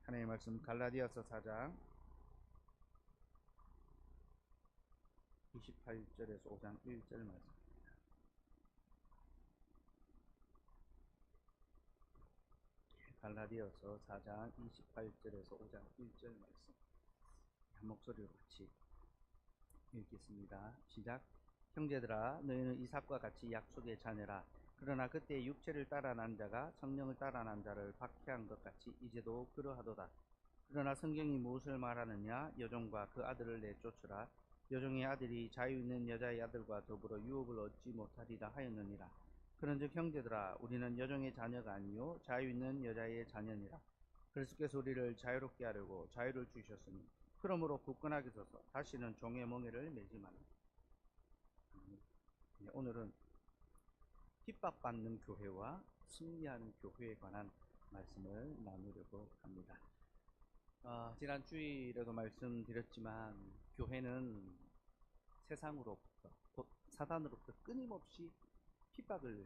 하나님의 말씀 갈라디아서 4장 28절에서 5장 1절 말씀. 갈라디아서 4장 28절에서 5장 1절 말씀. 한 목소리로 같이 읽겠습니다. 시작. 형제들아, 너희는 이삭과 같이 약속의 자녀라. 그러나 그때 육체를 따라 난 자가 성령을 따라 난 자를 박해한 것 같이 이제도 그러하도다. 그러나 성경이 무엇을 말하느냐? 여종과 그 아들을 내쫓으라. 여종의 아들이 자유 있는 여자의 아들과 더불어 유업을 얻지 못하리라 하였느니라. 그런즉 형제들아, 우리는 여종의 자녀가 아니요 자유 있는 여자의 자녀니라. 그리스도께서 우리를 자유롭게 하려고 자유를 주셨으니 그러므로 굳건하게 서서 다시는 종의 멍에를 매지 마라. 오늘은 핍박받는 교회와 승리하는 교회에 관한 말씀을 나누려고 합니다. 지난 주일에도 말씀드렸지만 교회는 세상으로부터 곧 사단으로부터 끊임없이 핍박을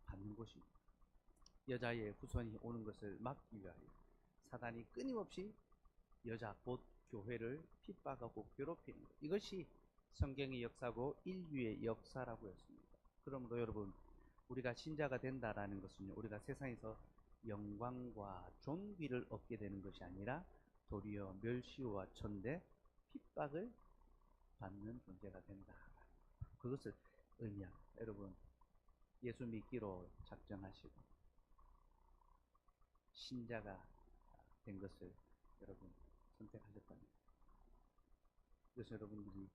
받는 곳입니다. 여자의 후손이 오는 것을 막기 위하여 사단이 끊임없이 여자 곧 교회를 핍박하고 괴롭히는 것, 이것이 성경의 역사고 인류의 역사라고 했습니다. 그러므로 여러분, 우리가 신자가 된다라는 것은요, 우리가 세상에서 영광과 존귀를 얻게 되는 것이 아니라 도리어 멸시와 천대, 핍박을 받는 존재가 된다. 그것을 의미합니다. 여러분, 예수 믿기로 작정하시고 신자가 된 것을 여러분 선택하셨다면, 그래서 여러분들이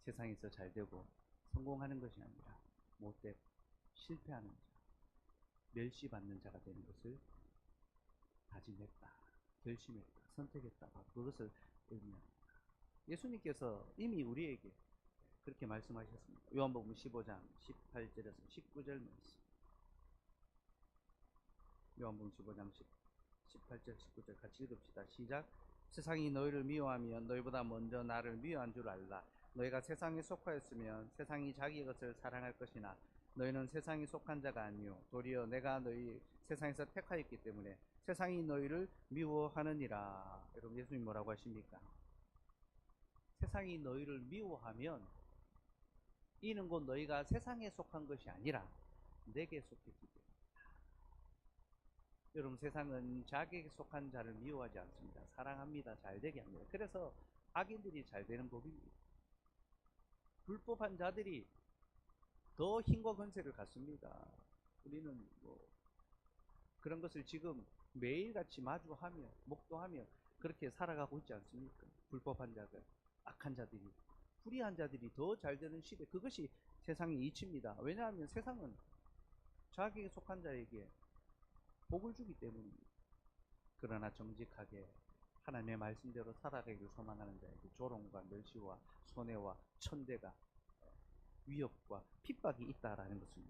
세상에서 잘 되고 성공하는 것이 아니라 못되고 실패하는 자, 멸시받는 자가 되는 것을 다짐했다, 결심했다, 선택했다, 그것을 의미합니다. 예수님께서 이미 우리에게 그렇게 말씀하셨습니다. 요한복음 15장 18절에서 19절 말씀. 요한복음 15장 18절 19절 같이 읽읍시다. 시작. 세상이 너희를 미워하면 너희보다 먼저 나를 미워한 줄 알라. 너희가 세상에 속하였으면 세상이 자기 것을 사랑할 것이나 너희는 세상에 속한 자가 아니요 도리어 내가 너희 세상에서 택하였기 때문에 세상이 너희를 미워하느니라. 여러분, 예수님 뭐라고 하십니까? 세상이 너희를 미워하면 이는 곧 너희가 세상에 속한 것이 아니라 내게 속했기 때문이다. 여러분, 세상은 자기에게 속한 자를 미워하지 않습니다. 사랑합니다. 잘 되게 합니다. 그래서 악인들이 잘 되는 법입니다. 불법한 자들이 더 힘과 권세를 갖습니다. 우리는 그런 것을 지금 매일같이 마주하며 목도하며 그렇게 살아가고 있지 않습니까? 불법한 자들, 악한 자들이, 불의한 자들이 더 잘 되는 시대, 그것이 세상의 이치입니다. 왜냐하면 세상은 자기에게 속한 자에게 복을 주기 때문입니다. 그러나 정직하게 하나님의 말씀대로 살아가기를 소망하는 자에게 조롱과 멸시와 손해와 천대가, 위협과 핍박이 있다라는 것은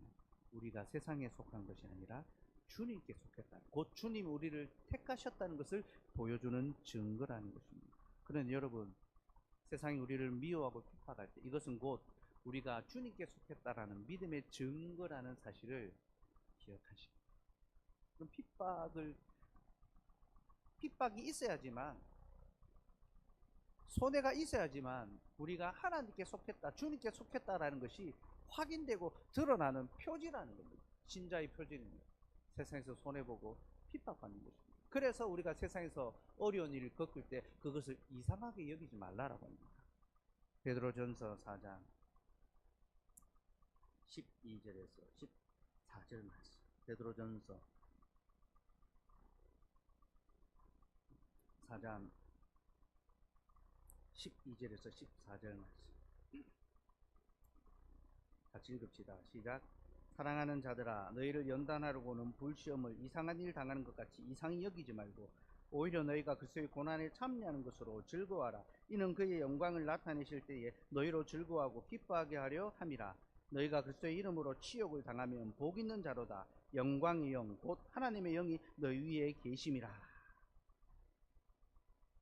우리가 세상에 속한 것이 아니라 주님께 속했다, 곧 주님이 우리를 택하셨다는 것을 보여주는 증거라는 것입니다. 그런데 여러분, 세상이 우리를 미워하고 핍박할 때 이것은 곧 우리가 주님께 속했다라는 믿음의 증거라는 사실을 기억하십시오. 그럼 핍박이 있어야지만, 손해가 있어야지만 우리가 하나님께 속했다, 주님께 속했다라는 것이 확인되고 드러나는 표지라는 겁니다. 신자의 표지는 세상에서 손해보고 핍박받는 것입니다. 그래서 우리가 세상에서 어려운 일을 겪을 때 그것을 이상하게 여기지 말라라고 합니다. 베드로전서 4장 12절에서 14절 말씀. 베드로전서 4장 12절에서 14절 말씀 같이 읽읍시다. 시작. 사랑하는 자들아, 너희를 연단하려고는 불시험을 이상한 일 당하는 것 같이 이상히 여기지 말고 오히려 너희가 그리스도의 고난에 참여하는 것으로 즐거워하라. 이는 그의 영광을 나타내실 때에 너희로 즐거워하고 기뻐하게 하려 함이라. 너희가 그리스도의 이름으로 치욕을 당하면 복 있는 자로다. 영광의 영 곧 하나님의 영이 너희 위에 계심이라.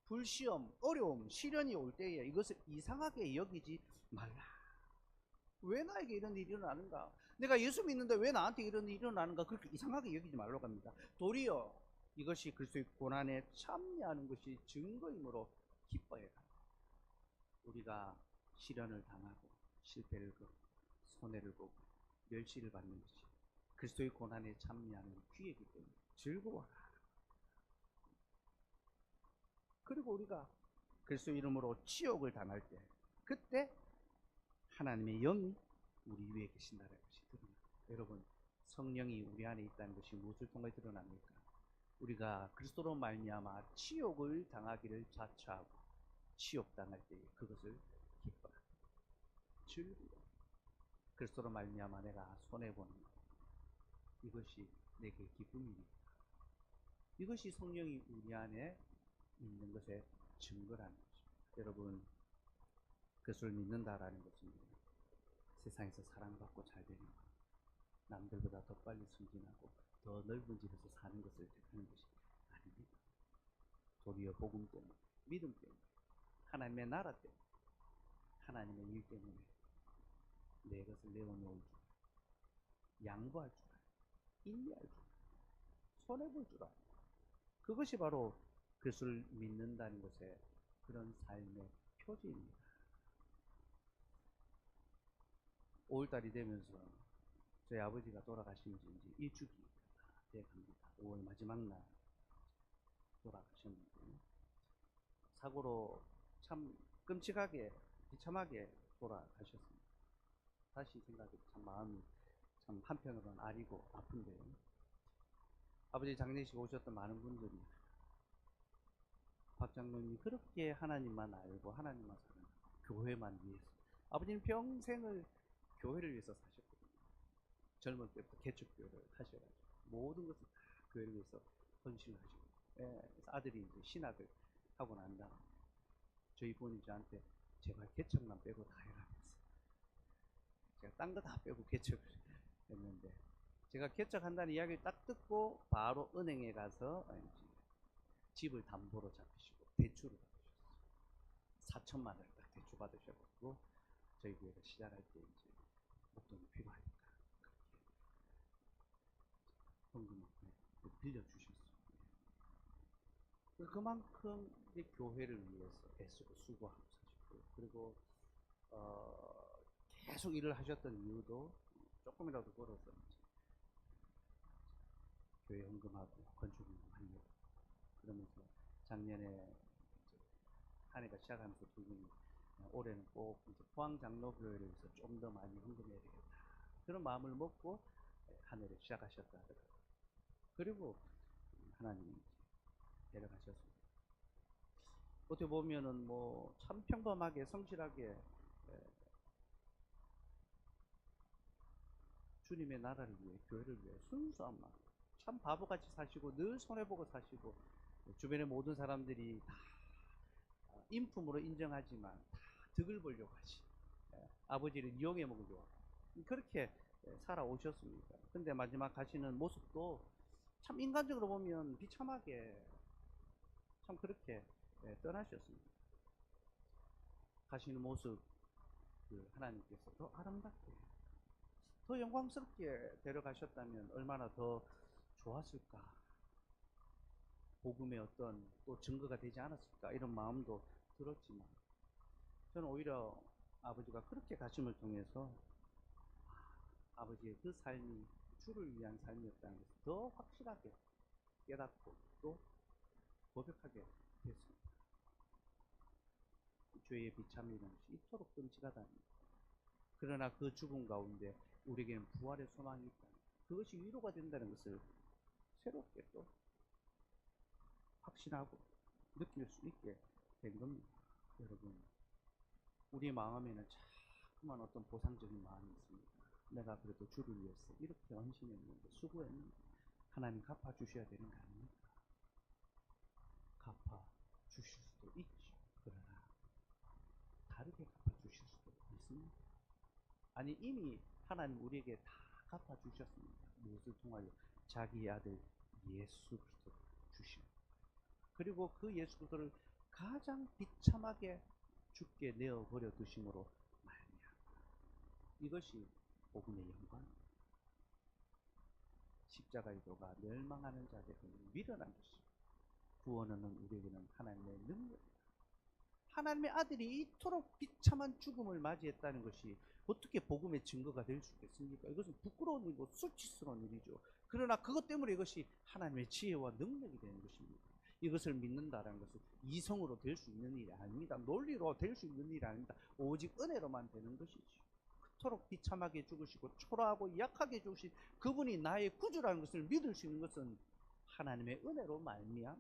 불시험, 어려움, 시련이 올 때에 이것을 이상하게 여기지 말라. 왜 나에게 이런 일이 일어나는가? 내가 예수 믿는데 왜 나한테 이런 일이 일어나는가? 그렇게 이상하게 여기지 말라고 합니다. 도리어 이것이 그리스도의 고난에 참여하는 것이 증거이므로 기뻐해라. 우리가 시련을 당하고 실패를 겪고 손해를 보고 멸시를 받는 것이 그리스도의 고난에 참여하는 기회이기 때문에 즐거워라. 그리고 우리가 그리스도 이름으로 치욕을 당할 때 그때 하나님의 영이 우리 위에 계신다는 것이 드러납니다. 여러분, 성령이 우리 안에 있다는 것이 무엇을 통해 드러납니까? 우리가 그리스도로 말미암아 치욕을 당하기를 자처하고 치욕당할 때에 그것을 기뻐하라. 즐거워. 그리스도로 말미암아 내가 손해보는 것, 이것이 내게 기쁨이니까. 이것이 성령이 우리 안에 있는 것의 증거라는 것입니다. 여러분, 그리스도를 믿는다라는 것은 세상에서 사랑받고 잘 되는 것, 남들보다 더 빨리 승진하고 더 넓은 집에서 사는 것을 택하는 것이 아닙니다. 도리어 복음 때문에, 믿음 때문에, 하나님의 나라 때문에, 하나님의 일 때문에 내 것을 내어놓을 줄 알아, 양보할 줄 알아, 인내할 줄 알아, 손해볼 줄 알아. 그것이 바로 그리스도를 믿는다는 것의 그런 삶의 표지입니다. 5월달이 되면서 저희 아버지가 돌아가신 지 이제 일주기 돼 갑니다. 5월 마지막 날 돌아가셨는데 사고로 참 끔찍하게 비참하게 돌아가셨습니다. 다시 생각해도 참 마음이 참 한편으로는 아리고 아픈데요. 아버지 장례식 오셨던 많은 분들이 박 장로님이 그렇게 하나님만 알고 하나님만 사는 교회만 위해서, 아버지는 평생을 교회를 위해서 사셨거든요. 젊은 때부터 개척교회를 하셔가지고 모든 것을 다 교회를 위해서 헌신을 하시고, 그래서 아들이 이제 신학을 하고 난 다음 저희 부모님 저한테 제발 개척만 빼고 다 해라 했어요. 제가 딴 거 다 빼고 개척을 했는데, 제가 개척한다는 이야기를 딱 듣고 바로 은행에 가서 집을 담보로 잡히시고 대출을 받으셨어요. 4천만 원을 딱 대출 받으셔가지고 저희 교회가 시작할 때 이제 목돈이 필요하니까 헌금을 빌려주셨어요. 그만큼 이 교회를 위해서 애쓰고 수고하고 사셨고요. 그리고 계속 일을 하셨던 이유도 조금이라도 벌어서 교회 헌금하고 건축 헌금하려고. 그러면서 작년에 한 해가 시작하면서 두 분이 올해는 꼭 이제 포항 장로교회를 위해서 좀 더 많이 헌금해야 되겠다, 그런 마음을 먹고 한 해를 시작하셨다 하더라고요. 그리고 하나님이 데려가셨습니다. 어떻게 보면은 뭐 참 평범하게 성실하게 주님의 나라를 위해, 교회를 위해 순수한 마음, 참 바보같이 사시고 늘 손해보고 사시고, 주변의 모든 사람들이 다 인품으로 인정하지만 다 득을 보려고 하시, 아버지를 이용해 먹으려고 그렇게 살아오셨습니다. 근데 마지막 가시는 모습도 참 인간적으로 보면 비참하게 참 그렇게 떠나셨습니다. 가시는 모습 하나님께서 더 아름답게, 더 영광스럽게 데려가셨다면 얼마나 더 좋았을까, 복음의 어떤 또 증거가 되지 않았을까, 이런 마음도 들었지만, 저는 오히려 아버지가 그렇게 가심을 통해서 아버지의 그 삶이 주를 위한 삶이었다는 것을 더 확실하게 깨닫고 또 고백하게 됐습니다. 죄의 비참이라는 것이 이토록 끔찍하다는 것, 그러나 그 죽음 가운데 우리에게는 부활의 소망이 있다, 그것이 위로가 된다는 것을 새롭게 또 확신하고 느낄 수 있게 된 겁니다. 여러분, 우리 마음에는 자꾸만 어떤 보상적인 마음이 있습니다. 내가 그래도 주를 위해서 이렇게 헌신했는데, 수고했는데 하나님 갚아주셔야 되는 거 아닙니까? 갚아주실 수도 있죠. 그러나 다르게 갚아주실 수도 있습니다. 아니, 이미 하나님 우리에게 다 갚아주셨습니다. 무엇을 통하여? 자기 아들 예수 그리스도를 주시고, 그리고 그 예수 그리스도를 가장 비참하게 죽게 내어버려 두심으로 말미암아. 이것이 복음의 영광입니다. 십자가의 도가 멸망하는 자들을 밀어난 것입니다. 구원은 우리에게는 하나님의 능력입니다. 하나님의 아들이 이토록 비참한 죽음을 맞이했다는 것이 어떻게 복음의 증거가 될 수 있겠습니까? 이것은 부끄러운 일이고 수치스러운 일이죠. 그러나 그것 때문에 이것이 하나님의 지혜와 능력이 되는 것입니다. 이것을 믿는다는 것은 이성으로 될 수 있는 일이 아닙니다. 논리로 될 수 있는 일이 아닙니다. 오직 은혜로만 되는 것이죠. 그토록 비참하게 죽으시고 초라하고 약하게 죽으신 그분이 나의 구주라는 것을 믿을 수 있는 것은 하나님의 은혜로 말미암아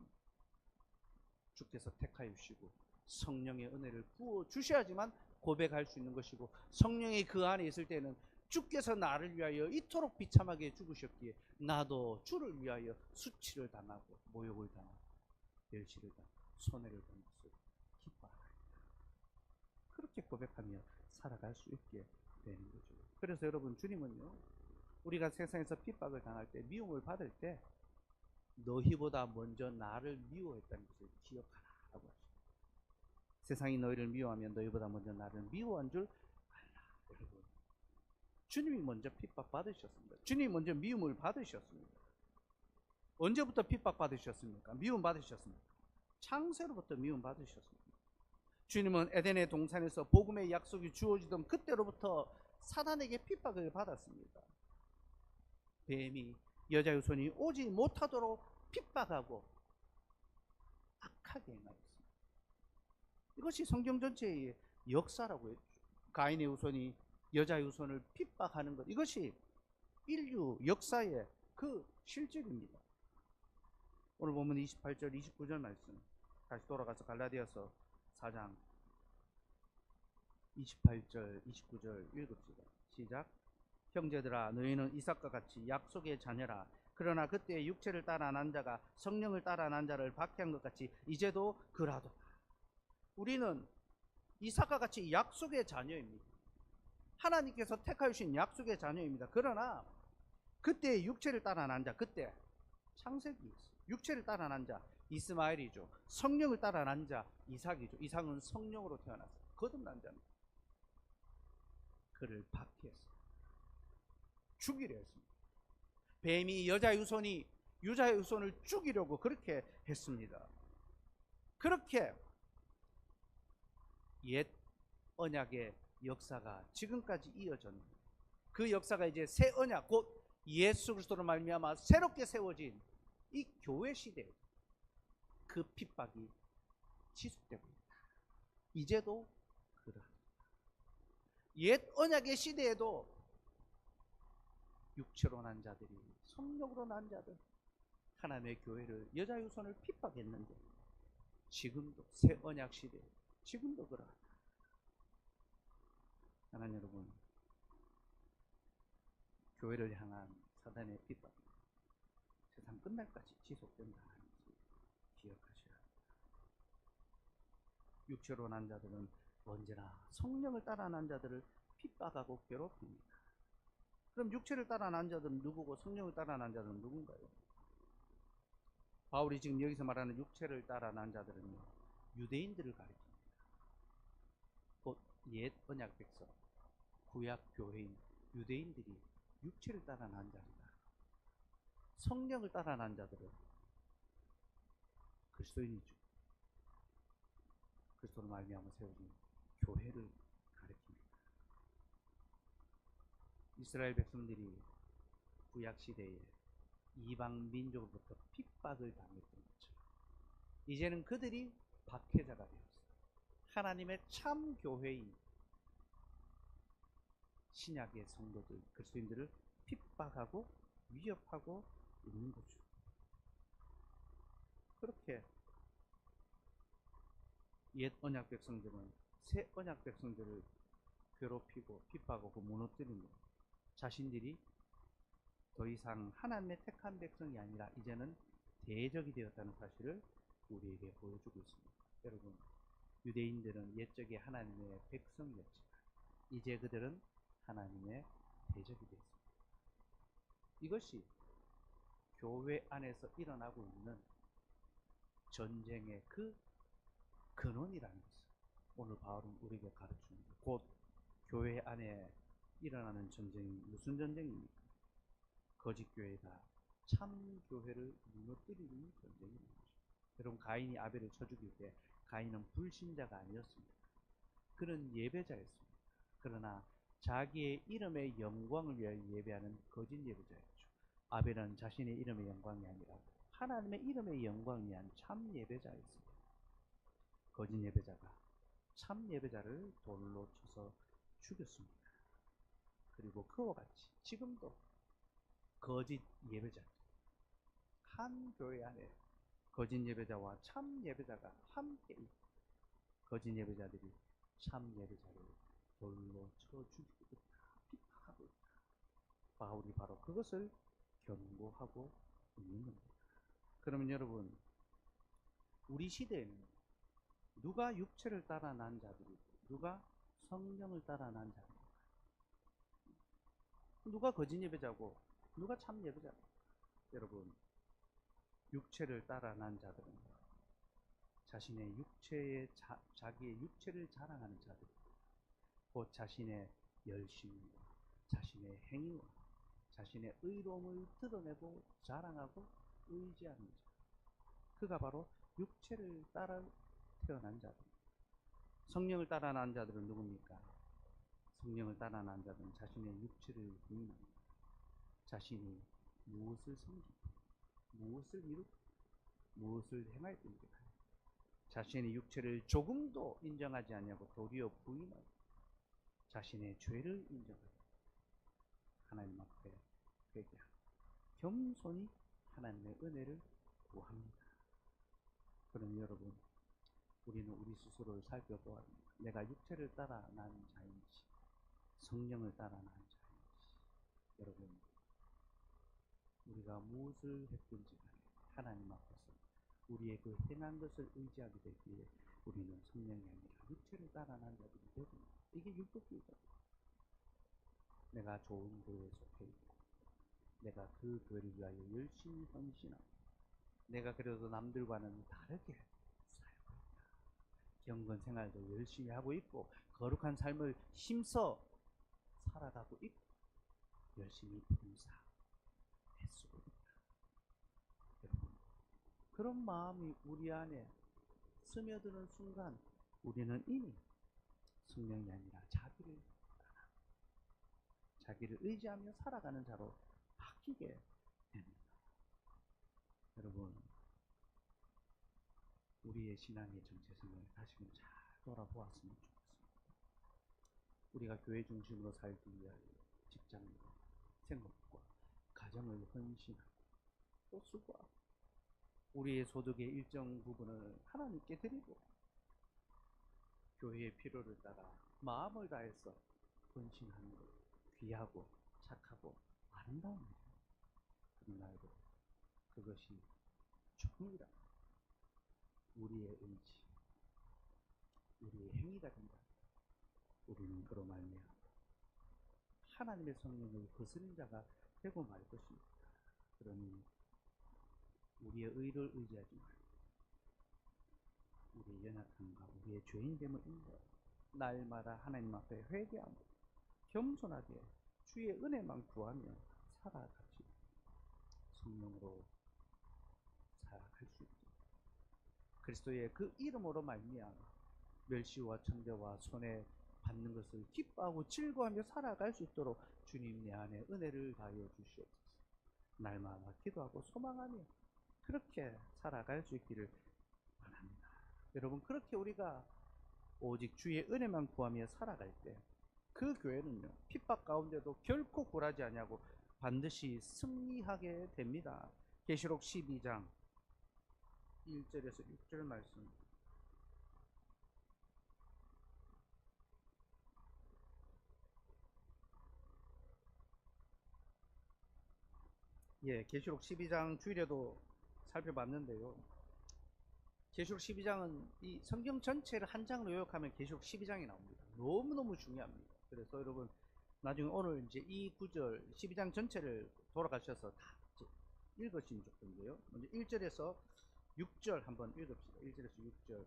주께서 택하여 주시고 성령의 은혜를 부어 주셔야지만 고백할 수 있는 것이고, 성령이 그 안에 있을 때는 주께서 나를 위하여 이토록 비참하게 죽으셨기에 나도 주를 위하여 수치를 당하고 모욕을 당하고 멸시를 당하고 손해를 본 것을 기뻐하나이다. 그렇게 고백하며 살아갈 수 있게 되는 거죠. 그래서 여러분, 주님은요, 우리가 세상에서 핍박을 당할 때, 미움을 받을 때 너희보다 먼저 나를 미워했다는 것을 기억하라고 하십니다. 세상이 너희를 미워하면 너희보다 먼저 나를 미워한 줄 알라. 여러분, 주님이 먼저 핍박 받으셨습니다. 주님이 먼저 미움을 받으셨습니다. 언제부터 핍박 받으셨습니까? 미움 받으셨습니까? 창세로부터 미움 받으셨습니다. 주님은 에덴의 동산에서 복음의 약속이 주어지던 그때로부터 사단에게 핍박을 받았습니다. 뱀이 여자 유손이 오지 못하도록 핍박하고 악하게 행하였습니다. 이것이 성경 전체의 역사라고 했죠. 가인의 후손이 여자 유손을 핍박하는 것, 이것이 인류 역사의 그 실질입니다. 오늘 보면 28절 29절 말씀, 다시 돌아가서 갈라디아서 4장 28절 29절 읽읍시다. 시작. 형제들아, 너희는 이삭과 같이 약속의 자녀라. 그러나 그때 육체를 따라 난 자가 성령을 따라 난 자를 박해한 것 같이 이제도 그라도다. 우리는 이삭과 같이 약속의 자녀입니다. 하나님께서 택하여 주신 약속의 자녀입니다. 그러나 그때 육체를 따라 난 자, 그때 창세기 육체를 따라 난 자 이스마엘이죠. 성령을 따라 난 자 이삭이죠. 이삭은 성령으로 태어났어요. 거듭난 자입니다. 그를 박해했어요. 죽이려 했습니다. 뱀이 여자 유손을 죽이려고 그렇게 했습니다. 그렇게 옛 언약의 역사가 지금까지 이어졌는데, 그 역사가 이제 새 언약, 곧 예수 그리스도로 말미암아 새롭게 세워진 이 교회 시대에 그 핍박이 지속되고 있다. 이제도 그러하다. 옛 언약의 시대에도 육체로 난 자들이, 성령으로 난 자들, 하나님의 교회를, 여자 유손을 핍박했는데 지금도 새 언약 시대에 지금도 그러하다. 하나님 여러분, 교회를 향한 사단의 핍박 세상 끝날까지 지속된다는 것을 기억하셔야 합니다. 육체로 난 자들은 언제나 성령을 따라 난 자들을 핍박하고 괴롭힙니다. 그럼 육체를 따라 난 자들은 누구고 성령을 따라 난 자들은 누군가요? 바울이 지금 여기서 말하는 육체를 따라 난 자들은요, 유대인들을 가리킵니다. 곧 옛 언약 백성, 구약 교회인 유대인들이 육체를 따라 난 자입니다. 성령을 따라 난 자들은 그리스도인이죠. 그리스도로 말미암아 세워진 교회를 가리킵니다. 이스라엘 백성들이 구약 시대에 이방 민족으로부터 핍박을 당했던 것처럼 이제는 그들이 박해자가 되었어요. 하나님의 참 교회인 신약의 성도들, 그리스도인들을 핍박하고 위협하고 있는 거죠. 그렇게 옛 언약 백성들은 새 언약 백성들을 괴롭히고 핍박하고 무너뜨리는, 자신들이 더 이상 하나님의 택한 백성이 아니라 이제는 대적이 되었다는 사실을 우리에게 보여주고 있습니다. 여러분, 유대인들은 옛적에 하나님의 백성이었지만 이제 그들은 하나님의 대적이 되었습니다. 이것이 교회 안에서 일어나고 있는 전쟁의 그 근원이라는 것을 오늘 바울은 우리에게 가르칩니다. 곧 교회 안에 일어나는 전쟁이 무슨 전쟁입니까? 거짓 교회가 참 교회를 무너뜨리는 전쟁입니다. 여러분, 가인이 아벨을 쳐 죽일 때 가인은 불신자가 아니었습니다. 그는 예배자였습니다. 그러나 자기의 이름의 영광을 위하여 예배하는 거짓 예배자였죠. 아벨은 자신의 이름의 영광이 아니라 하나님의 이름의 영광을 위한 참 예배자였습니다. 거짓 예배자가 참 예배자를 돌로 쳐서 죽였습니다. 그리고 그와 같이 지금도 거짓 예배자, 한 교회 안에 거짓 예배자와 참 예배자가 함께 있고, 거짓 예배자들이 참 예배자를 돌로 쳐 죽이고 있다, 비판하고 있다. 바울이 바로 그것을 경고하고 있는 겁니다. 그러면 여러분, 우리 시대에는 누가 육체를 따라 난 자들이고 누가 성령을 따라 난 자들입니까? 누가 거짓 예배자고 누가 참 예배자고? 여러분, 육체를 따라 난 자들은 자신의 육체의 자기의 육체를 자랑하는 자들, 곧 자신의 열심과 자신의 행위와 자신의 의로움을 드러내고 자랑하고 의지하는 자, 그가 바로 육체를 따라 태어난 자들. 성령을 따라 난 자들은 누굽니까? 성령을 따라 난 자들은 자신의 육체를 부인합니다. 자신이 무엇을 섬기고 무엇을 이루고 무엇을 행할 때인지 자신의 육체를 조금도 인정하지 않냐고 도리어 부인하고 자신의 죄를 인정하고 하나님 앞에 회개하고 겸손히 하나님의 은혜를 구합니다. 그럼 여러분, 우리는 우리 스스로를 살펴보아야 합니다. 내가 육체를 따라 난 자인지 성령을 따라 난 자인지. 여러분, 우리가 무엇을 했든지 간에 하나님 앞에서 우리의 그 행한 것을 의지하게 되기에 우리는 성령이 아니라 육체를 따라 난 자들이 되고, 이게 율법주의자입니다. 내가 좋은 교회에 속해 있고 내가 그 교회를 위하여 열심히 헌신하고 내가 그래도 남들과는 다르게 살고 있다. 경건 생활도 열심히 하고 있고 거룩한 삶을 힘써 살아가고 있고 열심히 봉사 애쓰고 있다. 여러분, 그런 마음이 우리 안에 스며드는 순간 우리는 이미 성령이 아니라 자기를 의지하며 살아가는 자로 바뀌게 됩니다. 여러분, 우리의 신앙의 정체성을 다시금 잘 돌아보았으면 좋겠습니다. 우리가 교회 중심으로 살기 위하여 직장과 생업과 가정을 헌신하고 또 수고하고 우리의 소득의 일정 부분을 하나님께 드리고 교회의 필요를 따라 마음을 다해서 헌신하는 것, 귀하고 착하고 아름다운 일. 그러나 그것이 조금이라 우리의 의지, 우리의 행위가 된다. 우리는 그로 말미암아 하나님의 성령을 거스린 자가 되고 말 것입니다. 그러니 우리의 의를 의지하지 말고 우리의 연약함과 우리의 죄인됨을 인정하고 날마다 하나님 앞에 회개하고 겸손하게 주의 은혜만 구하며 살아가지 성령으로 살아갈 수 있습니다. 그리스도의 그 이름으로 말미암아 멸시와 천대와 손해 받는 것을 기뻐하고 즐거워하며 살아갈 수 있도록 주님 내 안에 은혜를 다하여 주시옵소서. 날마다 기도하고 소망하며 그렇게 살아갈 수 있기를 바랍니다. 여러분, 그렇게 우리가 오직 주의 은혜만 구하며 살아갈 때 그 교회는요, 핍박 가운데도 결코 굴하지 아니하고 반드시 승리하게 됩니다. 계시록 12장 1절에서 6절 말씀. 계시록 12장 주일에도 살펴봤는데요. 계시록 12장은 이 성경 전체를 한 장으로 요약하면 계시록 12장이 나옵니다. 너무너무 중요합니다. 그래서 여러분, 나중에 오늘 이제 이 구절 12장 전체를 돌아가셔서 다 읽으시면 좋겠는데요. 먼저 1절에서 6절 한번 읽읍시다. 1절에서 6절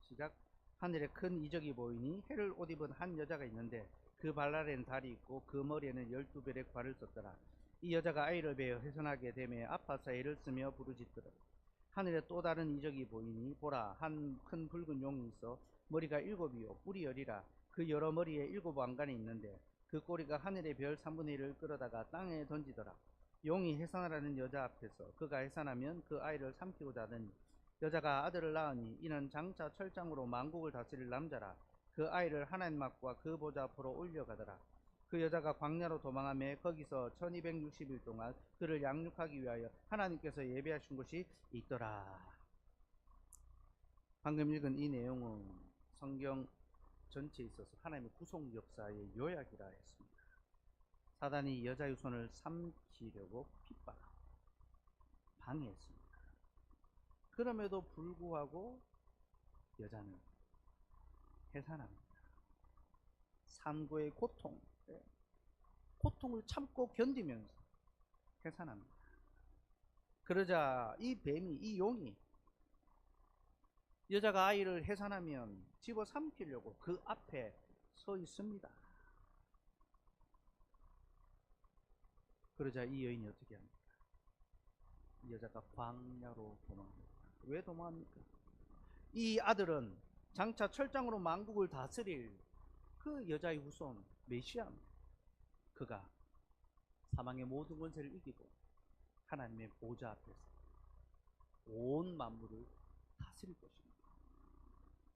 시작. 하늘에 큰 이적이 보이니 해를 옷 입은 한 여자가 있는데 그 발 아래는 달이 있고 그 머리에는 12별의 관을 썼더라. 이 여자가 아이를 베어 해산하게 되매 아파서 애를 쓰며 부르짖더라. 하늘에 또 다른 이적이 보이니 보라, 한 큰 붉은 용이 있어 머리가 7이요 뿔이 10이라. 그 여러 머리에 7왕관이 있는데 그 꼬리가 하늘의 별 3분의 1을 끌어다가 땅에 던지더라. 용이 해산하라는 여자 앞에서 그가 해산하면 그 아이를 삼키고자 하더니 여자가 아들을 낳으니 이는 장차 철장으로 만국을 다스릴 남자라. 그 아이를 하나님 앞과 그 보좌 앞으로 올려가더라. 그 여자가 광야로 도망하며 거기서 1260일 동안 그를 양육하기 위하여 하나님께서 예비하신 곳이 있더라. 방금 읽은 이 내용은 성경 전체에 있어서 하나님의 구속 역사의 요약이라 했습니다. 사단이 여자의 손을 삼키려고 핍박하고 방해했습니다. 그럼에도 불구하고 여자는 해산합니다. 산고의 고통을 참고 견디면서 해산합니다. 그러자 이 뱀이, 이 용이 여자가 아이를 해산하면 집어삼키려고 그 앞에 서 있습니다. 그러자 이 여인이 어떻게 합니까? 이 여자가 광야로 도망합니다. 왜 도망합니까? 이 아들은 장차 철장으로 만국을 다스릴 그 여자의 후손 메시아입니다. 그가 사망의 모든 권세를 이기고 하나님의 보좌 앞에서 온 만물을 다스릴 것입니다.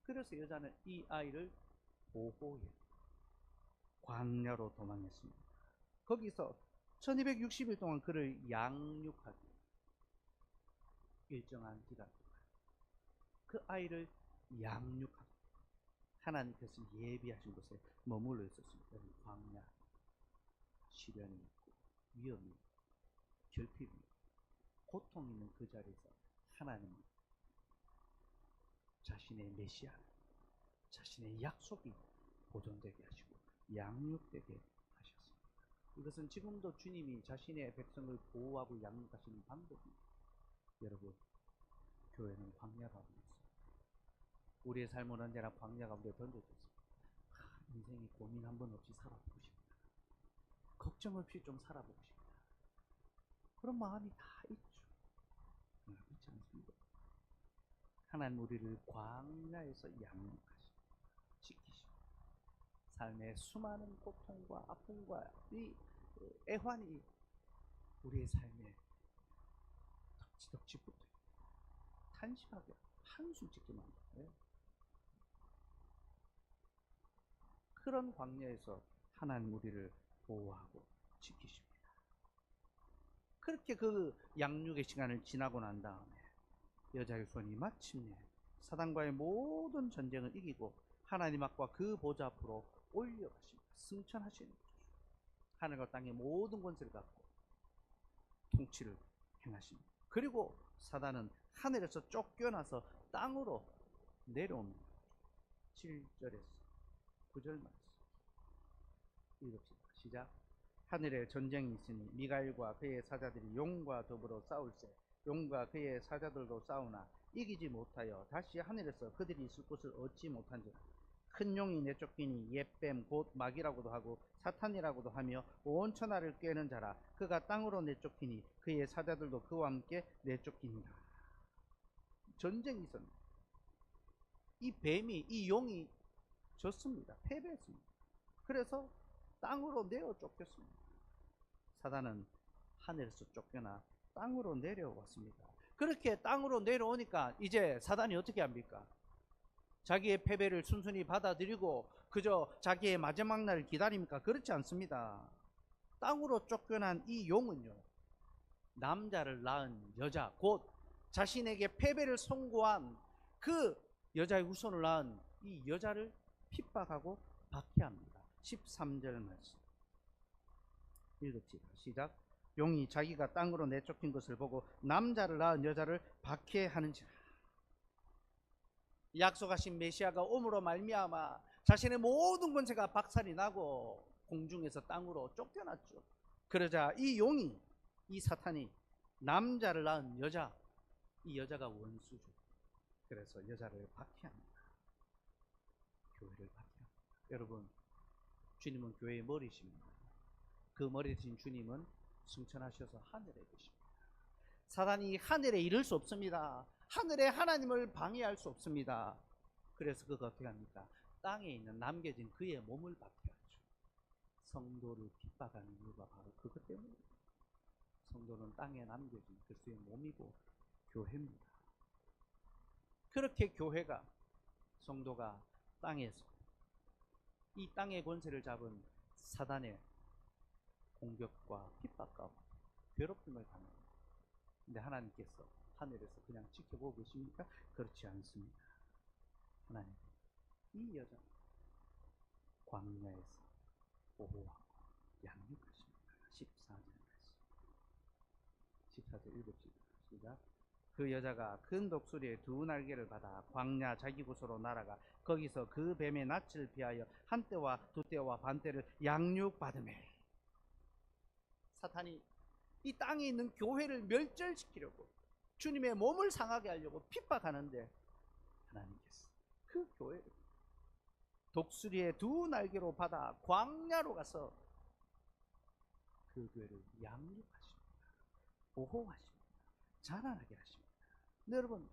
그래서 여자는 이 아이를 보호해 광야로 도망했습니다. 거기서 1260일 동안 그를 양육하기 일정한 기간 동안 그 아이를 양육하기 하나님께서 예비하신 곳에 머물러 있었습니다. 광야, 시련이 있고 위험이 있고 결핍이 있고 고통이 있는 그 자리에서 하나님은 자신의 메시아, 자신의 약속이 보존되게 하시고 양육되게 하셨습니다. 이것은 지금도 주님이 자신의 백성을 보호하고 양육하시는 방법입니다. 여러분, 교회는 광야 가운데 있습니다. 우리의 삶은 언제나 광야 가운데 던져졌습니다. 인생이 고민 한 번 없이 살아보고 싶다. 걱정 없이 좀 살아보고 싶다. 그런 마음이 다 있죠. 그렇지 않습니다. 하나님 우리를 광야에서 양육하시고 지키시고 삶의 수많은 고통과 아픔과 이 애환이 우리의 삶에 덕지덕지 붙어 탄식하게 한숨 짓기만 합니다. 그런 광야에서 하나님 우리를 보호하고 지키십니다. 그렇게 그 양육의 시간을 지나고 난 다음에 여자의 손이 마침내 사단과의 모든 전쟁을 이기고 하나님 앞과 그 보좌 앞으로 올려가십니다. 승천하시는 거죠. 하늘과 땅의 모든 권세를 갖고 통치를 행하십니다. 그리고 사단은 하늘에서 쫓겨나서 땅으로 내려옵니다. 7절에서 9절 말씀 읽읍시다. 시작. 하늘에 전쟁이 있으니 미가엘과 그의 사자들이 용과 더불어 싸울세. 용과 그의 사자들도 싸우나 이기지 못하여 다시 하늘에서 그들이 있을 곳을 얻지 못한지라. 큰 용이 내쫓기니 옛뱀 곧 마귀라고도 하고 사탄이라고도 하며 온 천하를 꿰는 자라. 그가 땅으로 내쫓기니 그의 사자들도 그와 함께 내쫓기니라. 전쟁이 있었습니다. 이 뱀이, 이 용이 졌습니다. 패배했습니다. 그래서 땅으로 내어 쫓겼습니다. 사단은 하늘에서 쫓겨나 땅으로 내려왔습니다. 그렇게 땅으로 내려오니까 이제 사단이 어떻게 합니까? 자기의 패배를 순순히 받아들이고 그저 자기의 마지막 날을 기다립니까? 그렇지 않습니다. 땅으로 쫓겨난 이 용은요, 남자를 낳은 여자, 곧 자신에게 패배를 선고한 그 여자의 후손을 낳은 이 여자를 핍박하고 박해합니다. 13절 말씀 읽읍시다. 시작. 용이 자기가 땅으로 내쫓긴 것을 보고 남자를 낳은 여자를 박해하는지라. 약속하신 메시아가 옴으로 말미암아 자신의 모든 권세가 박살이 나고 공중에서 땅으로 쫓겨났죠. 그러자 이 용이, 이 사탄이 남자를 낳은 여자, 이 여자가 원수죠. 그래서 여자를 박해합니다. 교회를 박해합니다. 여러분, 주님은 교회의 머리십니다. 그 머리 되신 주님은 승천하셔서 하늘에 계십니다. 사단이 하늘에 이를 수 없습니다. 하늘에 하나님을 방해할 수 없습니다. 그래서 그가 어떻게 합니까? 땅에 있는 남겨진 그의 몸을 박해하죠. 성도를 핍박하는 이유가 바로 그것 때문입니다. 성도는 땅에 남겨진 그리스도의 몸이고 교회입니다. 그렇게 교회가, 성도가 땅에서 이 땅의 권세를 잡은 사단의 공격과 핍박과 괴롭힘을 당합니다. 근데 하나님께서 하늘에서 그냥 지켜보고 계십니까? 그렇지 않습니다. 하나님, 이 여자 광야에서 보호하고 양육하십니다. 14절 말씀. 14절 읽읍시다. 시작. 그 여자가 큰 독수리의 두 날개를 받아 광야 자기 곳으로 날아가 거기서 그 뱀의 낯을 피하여 한 때와 두 때와 반 때를 양육받으매. 사탄이 이 땅에 있는 교회를 멸절시키려고, 주님의 몸을 상하게 하려고 핍박하는데, 하나님께서 그 교회를 독수리의 두 날개로 받아 광야로 가서 그 교회를 양육하십니다. 보호하십니다. 자라나게 하십니다. 네, 여러분,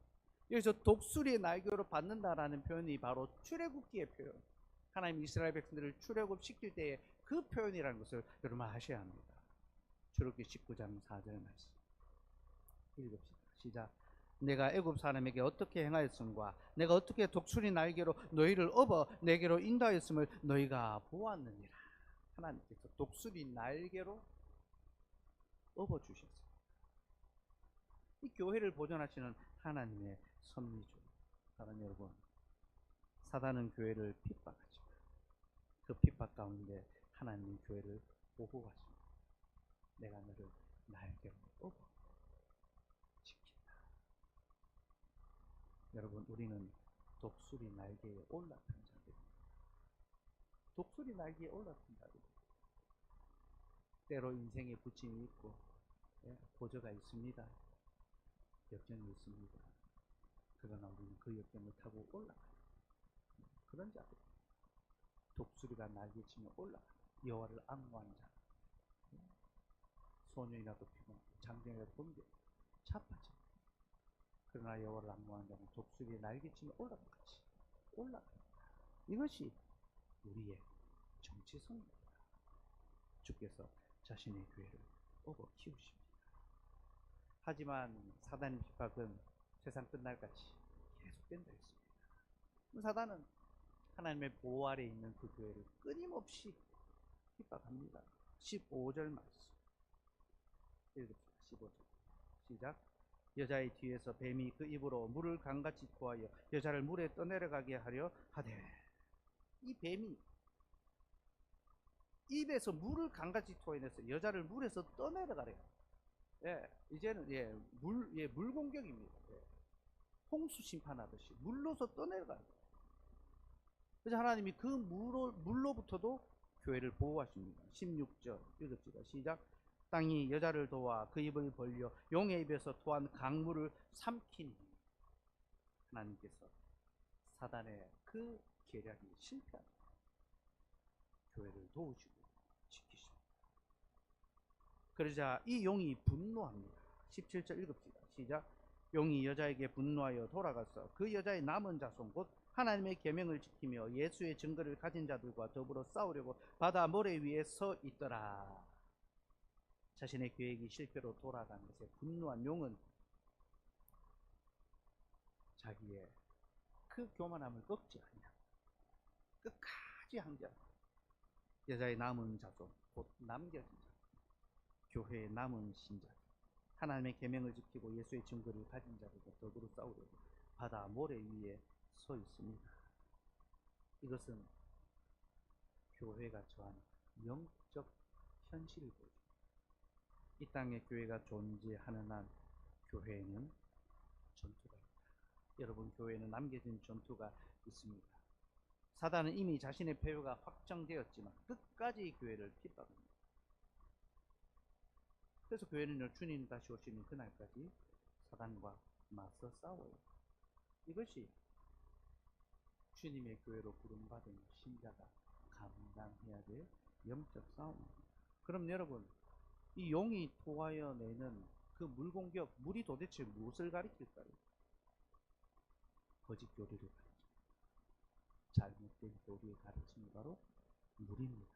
여기서 독수리의 날개로 받는다라는 표현이 바로 출애굽기의 표현, 하나님 이스라엘 백성들을 출애굽시킬 때의 그 표현이라는 것을 여러분 아셔야 합니다. 출애굽기 19장 4절 말씀 읽읍시다. 시작. 내가 애굽 사람에게 어떻게 행하였음과 내가 어떻게 독수리 날개로 너희를 업어 내게로 인도하였음을 너희가 보았느니라. 하나님께서 독수리 날개로 업어 주셨습니다. 이 교회를 보존하시는 하나님의 섭리죠. 사랑하는 여러분, 사단은 교회를 핍박하죠. 그 핍박 가운데 하나님은 교회를 보호하십니다. 내가 너를 날개로 업어 지킨다. 여러분, 우리는 독수리 날개에 올라탄 자들입니다. 독수리 날개에 올라탄 자들. 때로 인생에 부침이 있고 고저가 있습니다. 역경이 있습니다. 그러나 우리는 그 역경을 타고 올라가요. 그런 자들. 독수리가 날개치며 올라가요. 여호와를 앙무하는 자. 소년이라도 피곤하고 장정이라도 번개 자빠져. 그러나 여호와를 앙무하는 자는 독수리에 날개치며 올라가지. 올라갑니다. 이것이 우리의 정체성입니다. 주께서 자신의 교회를 업어 키우십니다. 하지만 사단의 핍박은 세상 끝날까지 계속된다 했습니다. 사단은 하나님의 보호 아래 있는 그 교회를 끊임없이 핍박합니다. 15절 말씀 읽읍시다. 15절 시작. 여자의 뒤에서 뱀이 그 입으로 물을 강같이 토하여 여자를 물에 떠내려가게 하려 하되. 이 뱀이 입에서 물을 강같이 토해내서 여자를 물에서 떠내려가래요. 이제는 물 공격입니다. 홍수 심판하듯이 물로서 떠내려가요. 그래서 하나님이 그 물로부터도 교회를 보호하십니다. 16절 읽읍시다. 시작. 땅이 여자를 도와 그 입을 벌려 용의 입에서 토한 강물을 삼키니. 하나님께서 사단의 그 계략이 실패합니다. 교회를 도우시고 지키십니다. 그러자 이 용이 분노합니다. 17절 읽읍시다. 시작. 용이 여자에게 분노하여 돌아가서 그 여자의 남은 자손 곧 하나님의 계명을 지키며 예수의 증거를 가진 자들과 더불어 싸우려고 바다 모래 위에 서 있더라. 자신의 계획이 실패로 돌아간 것에 분노한 용은 자기의 그 교만함을 꺾지 않냐. 끝까지 항대하고 여자의 남은 자손 곧 남겨진 자, 교회의 남은 신자, 하나님의 계명을 지키고 예수의 증거를 가진 자들과 더불어 싸우려고 바다 모래 위에 서 있습니다. 이것은 교회가 처한 영적 현실을 보여줍니다. 이 땅에 교회가 존재하는 한 교회에는 전투가 있다. 여러분, 교회에는 남겨진 전투가 있습니다. 사단은 이미 자신의 패배가 확정되었지만 끝까지 교회를 핍박합니다. 그래서 교회는요, 주님 다시 오시는 그날까지 사단과 맞서 싸워요. 이것이 주님의 교회로 부름받은 신자가 감당해야 될 영적 싸움입니다. 그럼 여러분, 이 용이 토하여 내는 그 물공격, 물이 도대체 무엇을 가리킬까요? 거짓 교리를 가리킵니다. 잘못된 교리의 가르침이 바로 물입니다.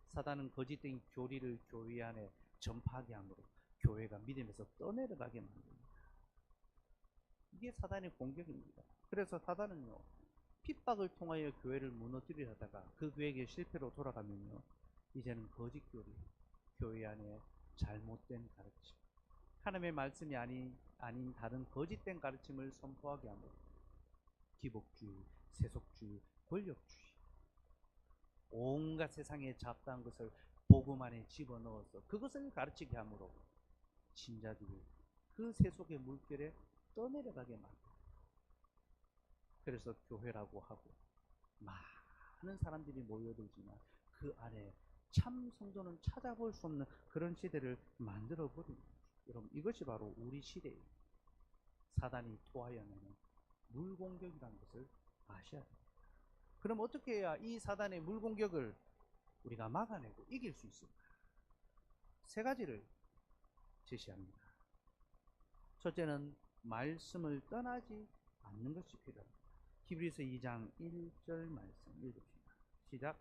사단은 거짓된 교리를 교회 안에 전파하게 함으로 교회가 믿음에서 떠내려가게 만듭니다. 이게 사단의 공격입니다. 그래서 사단은요, 핍박을 통하여 교회를 무너뜨리려 하다가 그 교회의 실패로 돌아가면요, 이제는 거짓 교리, 교회 안에 잘못된 가르침, 하나님의 말씀이 아닌 다른 거짓된 가르침을 선포하게 함으로 기복주의, 세속주의, 권력주의, 온갖 세상에 잡다한 것을 복음 안에 집어넣어서 그것을 가르치게 함으로 신자들이 그 세속의 물결에 떠내려가게 만듭니다. 그래서 교회라고 하고 많은 사람들이 모여들지만 그 안에 참 성도는 찾아볼 수 없는 그런 시대를 만들어버린 거죠. 여러분, 이것이 바로 우리 시대의 사단이 토하여내는 물공격이라는 것을 아셔야 됩니다. 그럼 어떻게 해야 이 사단의 물공격을 우리가 막아내고 이길 수 있을까? 세 가지를 제시합니다. 첫째는 말씀을 떠나지 않는 것이 필요합니다. 히브리서 2장 1절 말씀 읽읍시다. 시작.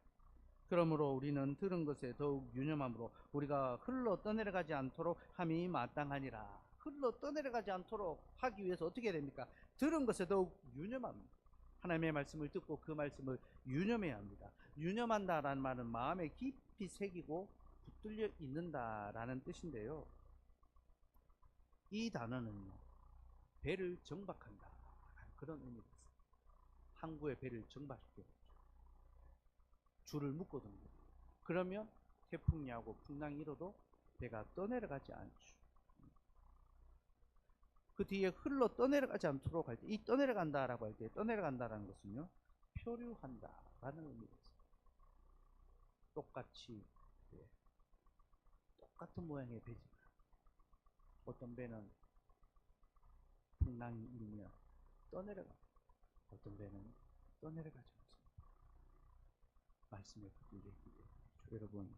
그러므로 우리는 들은 것에 더욱 유념함으로 우리가 흘러 떠내려가지 않도록 함이 마땅하니라. 흘러 떠내려가지 않도록 하기 위해서 어떻게 됩니까? 들은 것에 더욱 유념합니다. 하나님의 말씀을 듣고 그 말씀을 유념해야 합니다. 유념한다라는 말은 마음에 깊이 새기고 붙들려 있는다라는 뜻인데요, 이 단어는요, 배를 정박한다 그런 의미가 있습니다. 항구의 배를 정박시켜 줄을 묶어둔 거예요. 그러면 태풍이 하고 풍랑이 일어도 배가 떠내려가지 않죠. 그 뒤에 흘러 떠내려가지 않도록 할 때, 이 떠내려간다라고 할 때, 떠내려간다라는 것은요, 표류한다라는 의미가 있습니다. 똑같이, 똑같은 모양의 배지만 어떤 배는 풍랑이 일면 떠내려가고 어떤 배는 떠내려가지 않습니다. 말씀에 붙들려 있기 때문에. 여러분,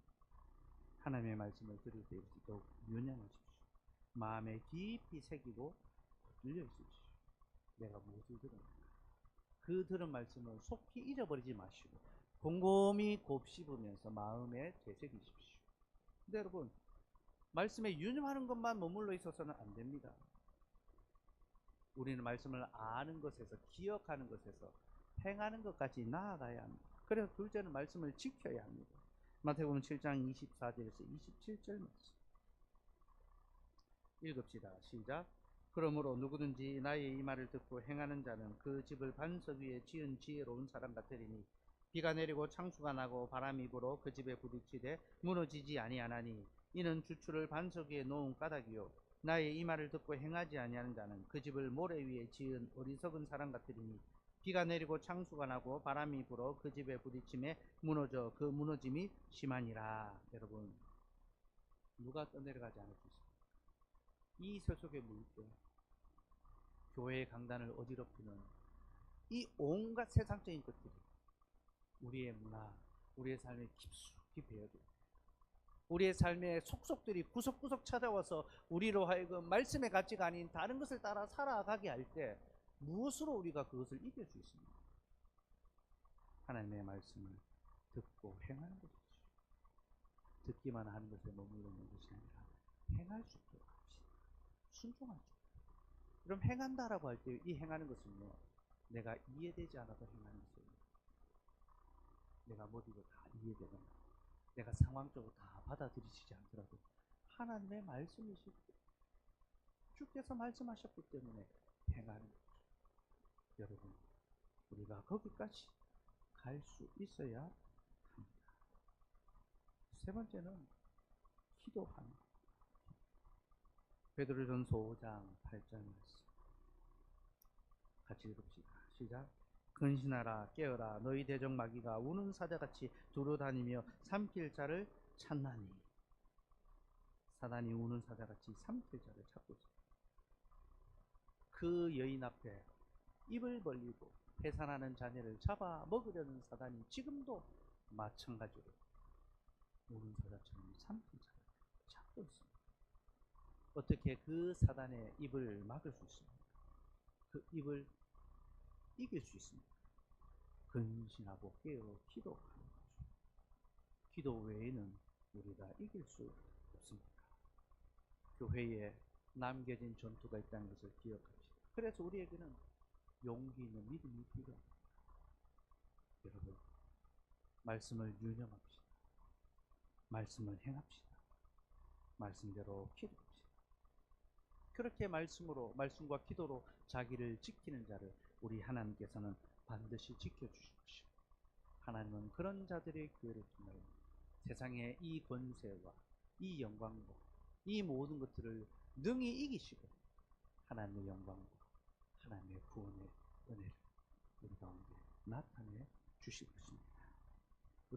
하나님의 말씀을 들을 때 더욱 유념하십시오. 마음에 깊이 새기고 붙들려 있으십시오. 내가 무엇을 들었는가? 그 들은 말씀을 속히 잊어버리지 마시고 곰곰이 곱씹으면서 마음에 되새기십시오. 근데 여러분, 말씀에 유념하는 것만 머물러 있어서는 안 됩니다. 우리는 말씀을 아는 것에서, 기억하는 것에서 행하는 것까지 나아가야 합니다. 그래서 둘째는 말씀을 지켜야 합니다. 마태복음 7장 24절에서 27절 말씀 읽읍시다. 시작. 그러므로 누구든지 나의 이 말을 듣고 행하는 자는 그 집을 반석 위에 지은 지혜로운 사람 같으리니 비가 내리고 창수가 나고 바람이 불어 그 집에 부딪히되 무너지지 아니하나니 이는 주추를 반석 위에 놓은 까닭이요 나의 이 말을 듣고 행하지 아니하는 자는 그 집을 모래 위에 지은 어리석은 사람 같으리니 비가 내리고 창수가 나고 바람이 불어 그 집에 부딪힘에 무너져 그 무너짐이 심하니라. 여러분, 누가 떠내려가지 않을 수 있습니까? 이 세속의 물결, 교회의 강단을 어지럽히는 이 온갖 세상적인 것들이 우리의 문화, 우리의 삶에 깊숙이 배어들고 우리의 삶의 속속들이 구석구석 찾아와서 우리로 하여금 말씀의 가치가 아닌 다른 것을 따라 살아가게 할 때 무엇으로 우리가 그것을 이길 수 있습니까? 하나님의 말씀을 듣고 행하는 것이죠. 듣기만 하는 것에 머물러 있는 것이 아니라 행할 수 있도록 합시다. 순종할 수 있도록. 그럼 행한다라고 할 때 이 행하는 것은요, 내가 이해되지 않아도 행하는 것입니다. 내가 모두가 다 이해되거나 내가 상황적으로 다 받아들이시지 않더라도 하나님의 말씀이시고 주께서 말씀하셨기 때문에 행하는 거죠. 여러분, 우리가 거기까지 갈 수 있어야 합니다. 세 번째는 기도하는 것. 베드로전서 5장 8절 말씀 같이 읽읍시다. 시작. 근신하라, 깨어라, 너희 대적 마귀가 우는 사자같이 두루다니며 삼킬 자를 찾나니. 사단이 우는 사자같이 삼킬 자를 찾고 있습니다. 그 여인 앞에 입을 벌리고 해산하는 자녀를 잡아 먹으려는 사단이 지금도 마찬가지로 우는 사자처럼 삼킬 자를 막고 있습니다. 어떻게 그 사단의 입을 막을 수 있습니까? 그 입을 이길 수 있습니다. 근신하고 깨어 기도하는 거죠. 기도 외에는 우리가 이길 수 없습니다. 교회에 남겨진 전투가 있다는 것을 기억합시다. 그래서 우리에게는 용기 있는 믿음이 필요합니다. 여러분, 말씀을 유념합시다. 말씀을 행합시다. 말씀대로 기도합시다. 그렇게 말씀과 기도로 자기를 지키는 자를 우리 하나님께서는 반드시 지켜주실 것이고, 하나님은 그런 자들의 교회를 통하여 세상의 이 권세와 이 영광과 이 모든 것들을 능히 이기시고 하나님의 영광과 하나님의 구원의 은혜를 우리 가운데 나타내 주실 것입니다.